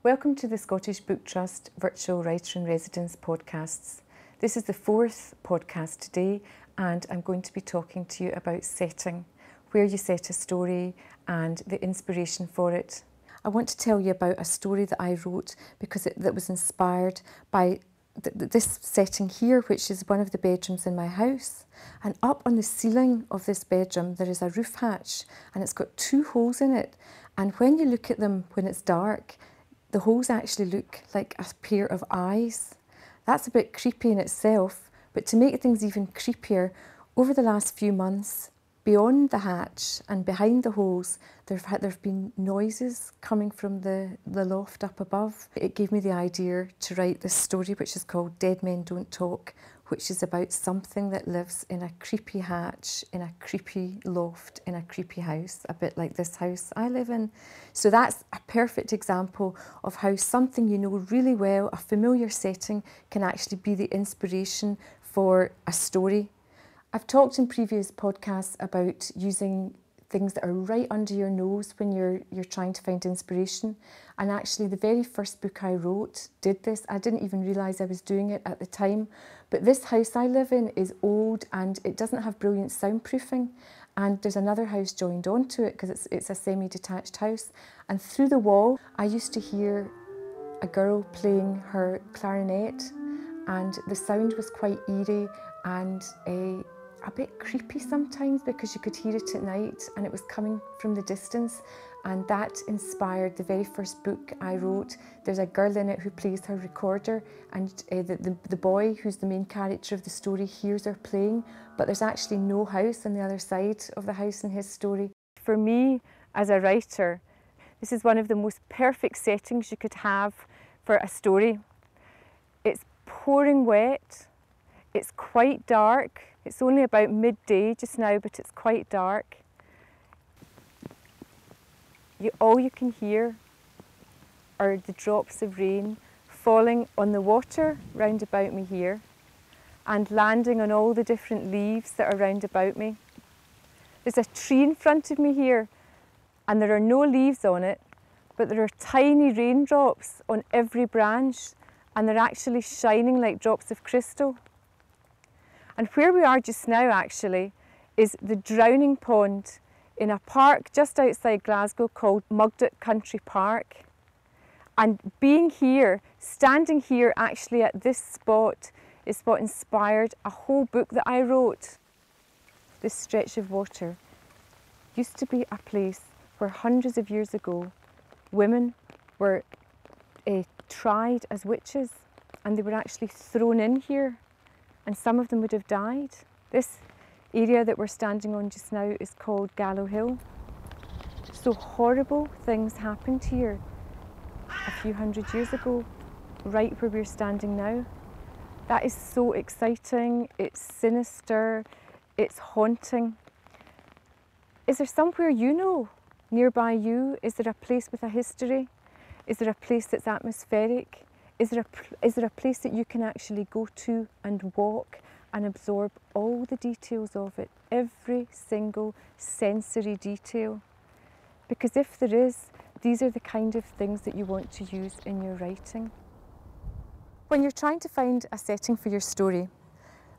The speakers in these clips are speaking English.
Welcome to the Scottish Book Trust Virtual Writer in Residence podcasts. This is the fourth podcast today, and I'm going to be talking to you about setting, where you set a story and the inspiration for it. I want to tell you about a story that I wrote because that was inspired by this setting here, which is one of the bedrooms in my house. And up on the ceiling of this bedroom there is a roof hatch, and it's got two holes in it. And when you look at them when it's dark, the holes actually look like a pair of eyes. That's a bit creepy in itself, but to make things even creepier, over the last few months, beyond the hatch and behind the holes, there have been noises coming from the loft up above. It gave me the idea to write this story, which is called Dead Men Don't Talk, which is about something that lives in a creepy hatch, in a creepy loft, in a creepy house, a bit like this house I live in. So that's a perfect example of how something you know really well, a familiar setting, can actually be the inspiration for a story. I've talked in previous podcasts about using things that are right under your nose when you're trying to find inspiration. And actually the very first book I wrote did this. I didn't even realise I was doing it at the time. But this house I live in is old and it doesn't have brilliant soundproofing. And there's another house joined onto it because it's a semi-detached house. And through the wall, I used to hear a girl playing her clarinet, and the sound was quite eerie and a bit creepy sometimes because you could hear it at night and it was coming from the distance, and that inspired the very first book I wrote. There's a girl in it who plays her recorder, and the boy who's the main character of the story hears her playing, but there's actually no house on the other side of the house in his story. For me as a writer, this is one of the most perfect settings you could have for a story. It's pouring wet, it's quite dark. It's only about midday just now, but it's quite dark. All you can hear are the drops of rain falling on the water round about me here and landing on all the different leaves that are round about me. There's a tree in front of me here and there are no leaves on it, but there are tiny raindrops on every branch, and they're actually shining like drops of crystal. And where we are just now actually is the drowning pond in a park just outside Glasgow called Mugdock Country Park. And being here, standing here actually at this spot, is what inspired a whole book that I wrote. This stretch of water used to be a place where hundreds of years ago women were tried as witches, and they were actually thrown in here. And some of them would have died. This area that we're standing on just now is called Gallow Hill. So horrible things happened here a few hundred years ago, right where we're standing now. That is so exciting, it's sinister, it's haunting. Is there somewhere you know, nearby you? Is there a place with a history? Is there a place that's atmospheric? Is there a place that you can actually go to and walk and absorb all the details of it, every single sensory detail? Because if there is, these are the kind of things that you want to use in your writing. When you're trying to find a setting for your story,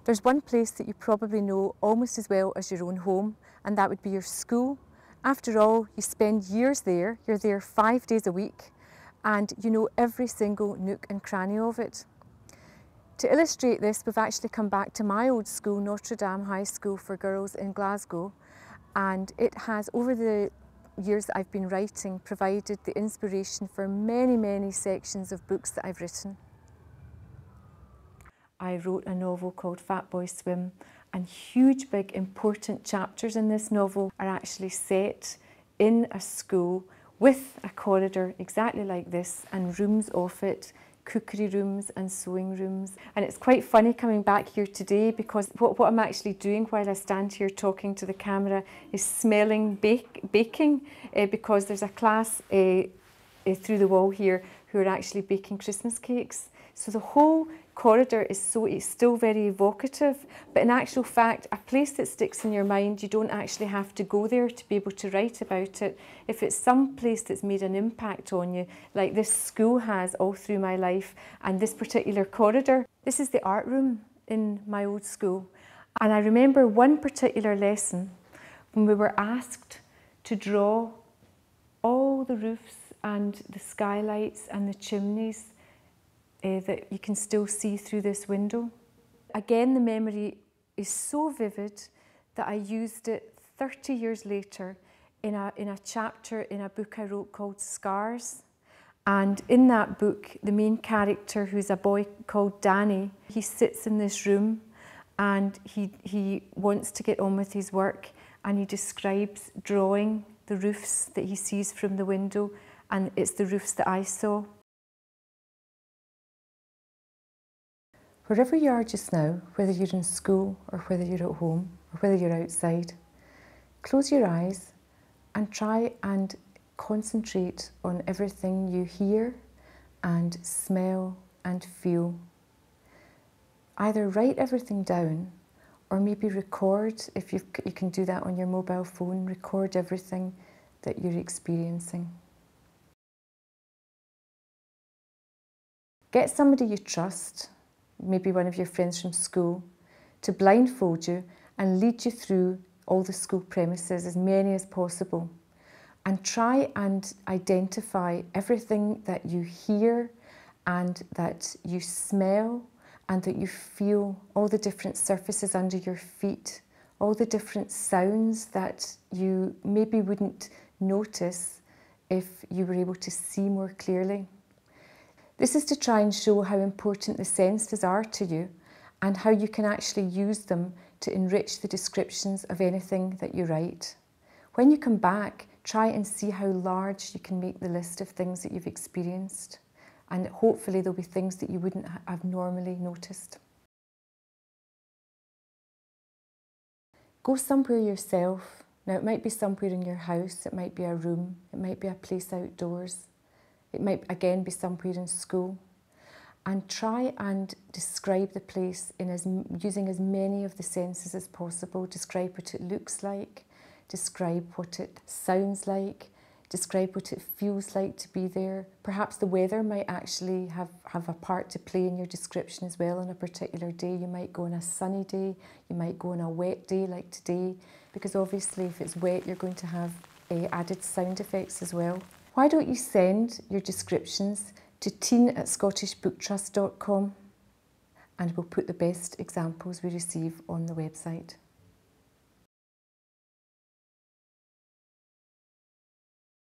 there's one place that you probably know almost as well as your own home, and that would be your school. After all, you spend years there, you're there 5 days a week, and you know every single nook and cranny of it. To illustrate this, we've actually come back to my old school, Notre Dame High School for Girls in Glasgow, and it has, over the years that I've been writing, provided the inspiration for many, many sections of books that I've written. I wrote a novel called Fat Boy Swim, and huge, big, important chapters in this novel are actually set in a school with a corridor exactly like this and rooms off it, cookery rooms and sewing rooms. And it's quite funny coming back here today because what I'm actually doing while I stand here talking to the camera is smelling baking because there's a class through the wall here who are actually baking Christmas cakes. So the whole corridor is it's still very evocative, but in actual fact, a place that sticks in your mind, you don't actually have to go there to be able to write about it. If it's some place that's made an impact on you, like this school has all through my life, and this particular corridor, this is the art room in my old school. And I remember one particular lesson when we were asked to draw all the roofs and the skylights and the chimneys that you can still see through this window. Again, the memory is so vivid that I used it 30 years later in a chapter in a book I wrote called Scars. And in that book, the main character, who's a boy called Danny, he sits in this room and he wants to get on with his work, and he describes drawing the roofs that he sees from the window, and it's the roofs that I saw. Wherever you are just now, whether you're in school or whether you're at home or whether you're outside, close your eyes and try and concentrate on everything you hear and smell and feel. Either write everything down or maybe record, if you can do that on your mobile phone, record everything that you're experiencing. Get somebody you trust, maybe one of your friends from school, to blindfold you and lead you through all the school premises, as many as possible, and try and identify everything that you hear and that you smell and that you feel, all the different surfaces under your feet, all the different sounds that you maybe wouldn't notice if you were able to see more clearly. This is to try and show how important the senses are to you and how you can actually use them to enrich the descriptions of anything that you write. When you come back, try and see how large you can make the list of things that you've experienced, and hopefully there'll be things that you wouldn't have normally noticed. Go somewhere yourself. Now, it might be somewhere in your house, it might be a room, it might be a place outdoors. It might again be somewhere in school, and try and describe the place using as many of the senses as possible. Describe what it looks like, describe what it sounds like, describe what it feels like to be there. Perhaps the weather might actually have a part to play in your description as well on a particular day. You might go on a sunny day, you might go on a wet day like today, because obviously if it's wet you're going to have added sound effects as well. Why don't you send your descriptions to teen@scottishbooktrust.com, and we'll put the best examples we receive on the website.